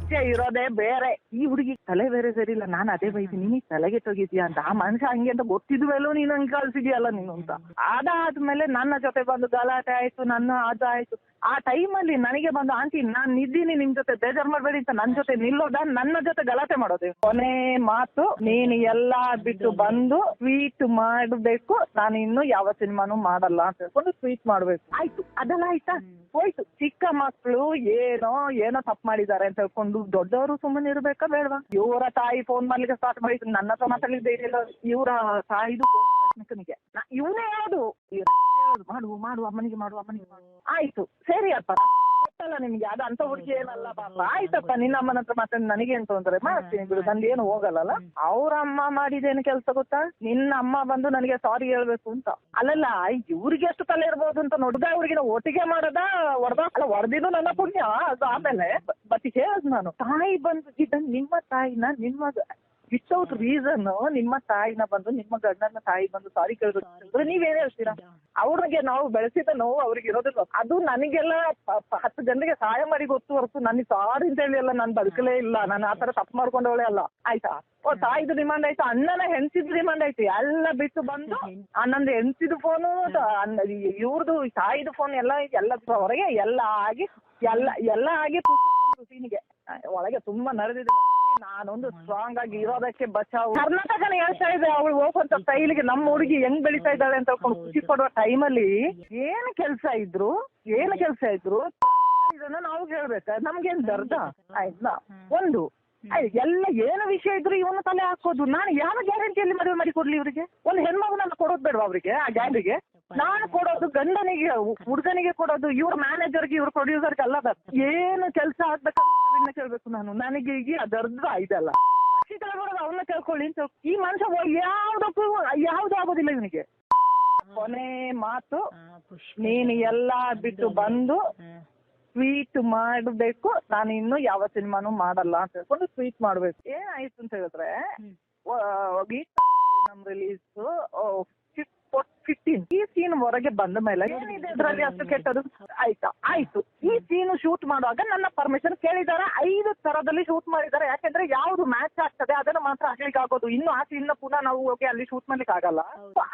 ರಹಸ್ಯ ಇರೋದೇ ಬೇರೆ. ಈ ಹುಡುಗಿ ತಲೆ ಬೇರೆ ಸರಿ ಇಲ್ಲ, ನಾನು ಅದೇ ಬೈತೀನಿ, ನೀನ್ ತಲೆಗೆ ತೆಗಿತೀಯ ಅಂತ. ಆ ಮನುಷ್ಯ ಹಂಗೆ ಅಂತ ಗೊತ್ತಿದ್ಮೇಲೂ ನೀನು ಹಂಗೆ ಕಳ್ಸಿದ್ಯಲ್ಲ ನೀನು ಅಂತ. ಅದಾದ್ಮೇಲೆ ನನ್ನ ಜೊತೆ ಬಂದು ಗಲಾಟೆ ಆಯ್ತು, ಅದಾಯ್ತು. ಆ ಟೈಮಲ್ಲಿ ನನಗೆ ಬಂದು ಆಂಟಿ ನಾನ್ ಇದ್ದೀನಿ ನಿಮ್ ಜೊತೆ, ಬೇಜಾರ್ ಮಾಡ್ಬೇಡಿ ಅಂತ ನನ್ನ ಜೊತೆ ನಿಲ್ಲೋದ, ನನ್ನ ಜೊತೆ ಗಲಾಟೆ ಮಾಡೋದು. ಕೊನೆ ಮಾತು, ನೀನು ಎಲ್ಲಾ ಬಿಟ್ಟು ಬಂದು ಸ್ವೀಟ್ ಮಾಡಬೇಕು, ನಾನು ಇನ್ನು ಯಾವ ಸಿನಿಮಾನು ಮಾಡಲ್ಲ ಅಂತ ಹೇಳ್ಕೊಂಡು ಸ್ವೀಟ್ ಮಾಡ್ಬೇಕು. ಆಯ್ತು, ಅದೆಲ್ಲ ಆಯ್ತಾ, ಹೋಯ್ತು. ಚಿಕ್ಕ ಮಕ್ಳು ಏನೋ ತಪ್ಪು ಮಾಡಿದ್ದಾರೆ ಅಂತ ಹೇಳ್ಕೊಂಡು ದೊಡ್ಡವರು ಸುಮ್ಮನೆ ಇರ್ಬೇಕಾ ಬೇಡವಾ? ಇವರ ತಾಯಿ ಫೋನ್ ಮಾಡ್ಲಿಕ್ಕೆ ಸ್ಟಾರ್ಟ್ ಮಾಡಿದ್ರು, ನನ್ನ ಹತ್ರ ಮಾತಾಡ್ಲಿಕ್ಕೆ ಧೈರ್ಯ. ಇವರ ತಾಯಿದು ರಶ್ಮಿಕನಿಗೆ ಇವನೇ ಯಾವುದು ಮಾಡು ಅಮ್ಮನಿಗೆ ಮಾಡು. ಆಯ್ತು ಸರಿ ಅಪ್ಪ, ಗೊತ್ತಲ್ಲ ನಿಮ್ಗೆ ಅದು ಅಂತ ಹುಡುಗಿ ಏನಲ್ಲ ಪಾಪ. ಆಯ್ತಪ್ಪ, ನಿನ್ನ ಅಮ್ಮನ ಹತ್ರ ಮಾತಾಡಿ ನನಗೆ ಅಂತ ತೊಂದ್ರೆ, ಮಾಡ್ತೀನಿ ಬಿಡು, ನಂದೇನು ಹೋಗಲ್ಲ. ಅವ್ರ ಅಮ್ಮ ಮಾಡಿದೇನು ಕೆಲಸ ಗೊತ್ತಾ? ನಿನ್ನ ಅಮ್ಮ ಬಂದು ನನಗೆ ಸಾರಿ ಹೇಳ್ಬೇಕು ಅಂತ. ಅಲ್ಲಲ್ಲ, ಇವ್ರಿಗೆ ಎಷ್ಟು ತಲೆ ಇರ್ಬೋದು ಅಂತ ನೋಡ್ದ, ಅವ್ರಿಗೆ ಒಟ್ಟಿಗೆ ಮಾಡದ ಹೊಡೆದ ಅಲ್ಲ, ಹೊಡೆದಿದ್ದು ನನ್ನ ಪುಣ್ಯ. ಅದು ಆಮೇಲೆ ಬಟ್ ಹೇಳದ್ ನಾನು, ತಾಯಿ ಬಂದು ನಿಮ್ಮ ತಾಯಿನ ನಿಮ್ಮ ವಿತೌಟ್ ರೀಸನ್ ನಿಮ್ಮ ತಾಯಿನ ಬಂದು, ನಿಮ್ಮ ಗಂಡನ ತಾಯಿ ಬಂದು ಸಾರಿ ಕೇಳ್ಬೇಕು, ನೀವೇನ್ ಹೇಳ್ತೀರಾ? ಅವ್ರಿಗೆ ನಾವು ಬೆಳೆಸಿದ ನೋವು ಅವ್ರಿಗೆ ಇರೋದಿಲ್ಲ. ಅದು ನನಗೆಲ್ಲ 10 ಜನರಿಗೆ ಸಹಾಯ ಮಾಡಿ ಗೊತ್ತು ಹೊರತು ನನಗೆ ಸಾರಿ ಅಂತ ಹೇಳಿ ಎಲ್ಲ ನಾನು ಬದುಕಲೇ ಇಲ್ಲ. ನಾನು ಆತರ ತಪ್ಪು ಮಾಡ್ಕೊಂಡವಳೆ ಅಲ್ಲ. ಆಯ್ತಾ, ತಾಯಿದು ಡಿಮಾಂಡ್ ಆಯ್ತು, ಅಣ್ಣನ ಹೆಂಡತಿದು ಡಿಮಾಂಡ್ ಆಯ್ತು, ಎಲ್ಲ ಬಿಟ್ಟು ಬಂದು ಅಣ್ಣಂದು ಹೆಂಡತಿದು ಫೋನು, ಇವ್ರದ್ದು ತಾಯಿದು ಫೋನ್ ಎಲ್ಲ ಹೊರಗೆ ಎಲ್ಲ ಆಗಿ ಸೀನಿಗೆ ಒಳಗೆ ತುಂಬಾ ನಡೆದಿದೆ. ನಾನೊಂದು ಸ್ಟ್ರಾಂಗ್ ಆಗಿ ಇರೋದಕ್ಕೆ ಬಚಾವ್. ಕರ್ನಾಟಕನೇ ಹೇಳ್ತಾ ಇದೆ ಅವಳು ಹೋಗುವಂತ ಸ್ಟೈಲ್ಗೆ ನಮ್ಮ ಹುಡುಗಿ ಹೆಂಗ್ ಬೆಳೀತಾ ಇದ್ದಾಳೆ ಅಂತ ಹೇಳ್ಕೊಂಡು ಖುಷಿ ಪಡುವ ಟೈಮಲ್ಲಿ ಏನು ಕೆಲಸ ಇದ್ರು ಇದನ್ನ ನಾವು ಹೇಳ್ಬೇಕ, ನಮ್ಗೇನ್ ದರ್ದ ಆಯ್ತಾ? ಒಂದು ಎಲ್ಲ ಏನು ವಿಷಯ ಇದ್ರು ಇವನು ತಲೆ ಹಾಕೋದು. ನಾನು ಯಾವ ಗ್ಯಾರಂಟಿಯಲ್ಲಿ ಮದುವೆ ಮಾಡಿ ಕೊಡ್ಲಿ ಇವ್ರಿಗೆ? ಒಂದು ಹೆಣ್ಮಗು ನಾನು ಕೊಡೋದು ಬೇಡವಾ ಅವ್ರಿಗೆ? ಆ ಗ್ಯಾರಂಟಿಗೆ ನಾನು ಕೊಡೋದು ಗಂಡನಿಗೆ, ಹುಡುಗನಿಗೆ ಕೊಡೋದು, ಇವ್ರ ಮ್ಯಾನೇಜರ್ಗೆ, ಇವ್ರ ಪ್ರೊಡ್ಯೂಸರ್ಗೆ ಅಲ್ಲ. ಏನು ಕೆಲಸ ಆಗ್ಬೇಕಾದ್ರೆ ಕೇಳ್ಬೇಕು ನಾನು. ನನಗೆ ಈಗ ಅದರ್ಧ ಇದಲ್ಲ, ಅವನ್ನ ಕೇಳ್ಕೊಳ್ಳಿ ಅಂತ. ಈ ಮನುಷ್ಯ ಯಾವ್ದು ಆಗೋದಿಲ್ಲ ಇವನಿಗೆ. ಕೊನೆ ಮಾತು, ನೀನು ಎಲ್ಲಾ ಬಿಟ್ಟು ಬಂದು ಸ್ವೀಟ್ ಮಾಡಬೇಕು, ನಾನು ಇನ್ನು ಯಾವ ಸಿನಿಮಾನು ಮಾಡಲ್ಲ ಅಂತ ಹೇಳ್ಕೊಂಡು ಸ್ವೀಟ್ ಮಾಡ್ಬೇಕು. ಏನಾಯ್ತು ಅಂತ ಹೇಳಿದ್ರೆ, ನಮ್ ರಿಲೀಸ್ 15 ಈ ಸೀನ್ ಹೊರಗೆ ಬಂದ ಮೇಲೆ ಏನಿದೆ ಇದ್ರಲ್ಲಿ ಅಷ್ಟು ಕೆಟ್ಟದು? ಆಯ್ತು ಈ ಸೀನ್ ಶೂಟ್ ಮಾಡುವಾಗ ನನ್ನ ಪರ್ಮಿಷನ್ ಕೇಳಿದ್ದಾರೆ. 5 ತರದಲ್ಲಿ ಶೂಟ್ ಮಾಡಿದ್ದಾರೆ. ಯಾಕೆಂದ್ರೆ ಯಾವ್ದು ಮ್ಯಾಚ್ ಆಗ್ತದೆ ಅದನ್ನ ಮಾತ್ರ ಹಾಕ್ಲಿಕ್ಕೆ ಆಗೋದು. ಇನ್ನು ಆ ಸೀನ್ ಪುನಃ ನಾವು ಹೋಗಿ ಅಲ್ಲಿ ಶೂಟ್ ಮಾಡ್ಲಿಕ್ಕೆ ಆಗಲ್ಲ.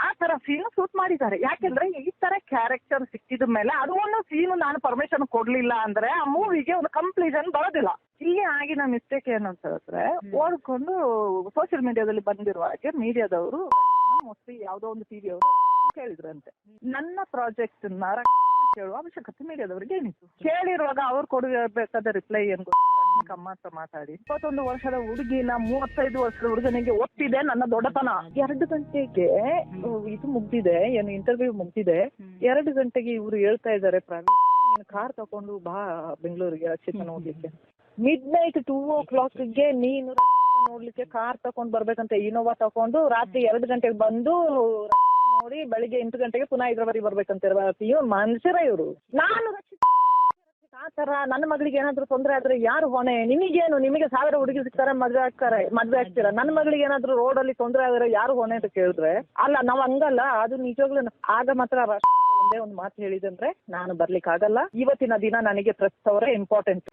ಆ ತರ ಸೀನ್ ಶೂಟ್ ಮಾಡಿದ್ದಾರೆ. ಯಾಕೆಂದ್ರೆ ಈ ತರ ಕ್ಯಾರೆಕ್ಟರ್ ಸಿಕ್ಕಿದ ಮೇಲೆ ಅದು ಒಂದು ಸೀನ್ ನಾನು ಪರ್ಮಿಷನ್ ಕೊಡ್ಲಿಲ್ಲ ಅಂದ್ರೆ ಆ ಮೂವಿಗೆ ಒಂದು ಕಂಪ್ಲೀಷನ್ ಬರೋದಿಲ್ಲ. ಇಲ್ಲಿ ಆಗಿನ ಮಿಸ್ಟೇಕ್ ಏನು ಅಂತ ಹೇಳಿದ್ರೆ, ಓದ್ಕೊಂಡು ಸೋಷಿಯಲ್ ಮೀಡಿಯಾದಲ್ಲಿ ಬಂದಿರುವ ಹಾಗೆ ಮೀಡಿಯಾದವರು ಮೋಸ್ಟ್ಲಿ ಯಾವ್ದೋ ಒಂದು ಟಿವಿ ಅವರು ಕೇಳಿದ್ರಂತೆ, ನನ್ನ ಪ್ರಾಜೆಕ್ಟ್ ಕೇಳುವ ಅವಶ್ಯಕತೆ ಮೀಡಿಯಾದವ್ರಿಗೆ ಏನಿತ್ತು. ಕೇಳಿರುವಾಗ ಅವ್ರು ಕೊಡಬೇಕಾದ ರಿಪ್ಲೈ ಏನ್ ಅಮ್ಮ ಹತ್ರ ಮಾತಾಡಿ 21 ವರ್ಷದ ಹುಡುಗಿನ 35 ವರ್ಷದ ಹುಡುಗನಿಗೆ ಒಪ್ಪಿದೆ ನನ್ನ ದೊಡ್ಡತನ. 2 ಗಂಟೆಗೆ ಇದು ಮುಗ್ದಿದೆ, ಏನು ಇಂಟರ್ವ್ಯೂ ಮುಗ್ದಿದೆ. 2 ಗಂಟೆಗೆ ಇವ್ರು ಹೇಳ್ತಾ ಇದ್ದಾರೆ, ಪ್ರವೀಣ್ ನೀನು ಕಾರ್ ತಕೊಂಡು ಬಾ ಬೆಂಗಳೂರಿಗೆ ರಕ್ಷಿತ ನೋಡ್ಲಿಕ್ಕೆ. midnight 2 o'clock ನೀನು ನೋಡ್ಲಿಕ್ಕೆ ಕಾರ್ ತಕೊಂಡ್ ಬರ್ಬೇಕಂತ ಇನೋವಾ ತಕೊಂಡು ರಾತ್ರಿ 2 ಗಂಟೆಗೆ ಬಂದು ನೋಡಿ ಬೆಳಿಗ್ಗೆ 8 ಗಂಟೆಗೆ ಪುನಃ ಹೈದರಾಬಾದಿಗೆ ಬರ್ಬೇಕಂತ ಮನುಷ್ಯರ ಇವರು. ನಾನು ಆ ತರ ನನ್ನ ಮಗಳಿಗೆ ಏನಾದ್ರು ತೊಂದರೆ ಆದ್ರೆ ಯಾರು ಹೊಣೆ? ನಿಮಗೇನು, ನಿಮಗೆ 1000 ಹುಡುಗಿ ಸಿಗ್ತಾರೆ, ಮದ್ವೆ ಆಗ್ತೀರಾ. ನನ್ನ ಮಗಳಿಗೆ ಏನಾದ್ರು ರೋಡಲ್ಲಿ ತೊಂದರೆ ಆದ್ರೆ ಯಾರು ಹೊಣೆ ಅಂತ ಕೇಳಿದ್ರೆ ಅಲ್ಲ, ನಾವ್ ಹಂಗಲ್ಲ. ಅದು ನಿಜವಾಗ್ಲೂ ಆಗ ಮಾತ್ರ ಒಂದೇ ಒಂದು ಮಾತು ಹೇಳಿದಂದ್ರೆ, ನಾನು ಬರ್ಲಿಕ್ಕೆ ಆಗಲ್ಲ, ಇವತ್ತಿನ ದಿನ ನನಗೆ ಪ್ರೆಸ್ ಅವರೇ ಇಂಪಾರ್ಟೆಂಟ್.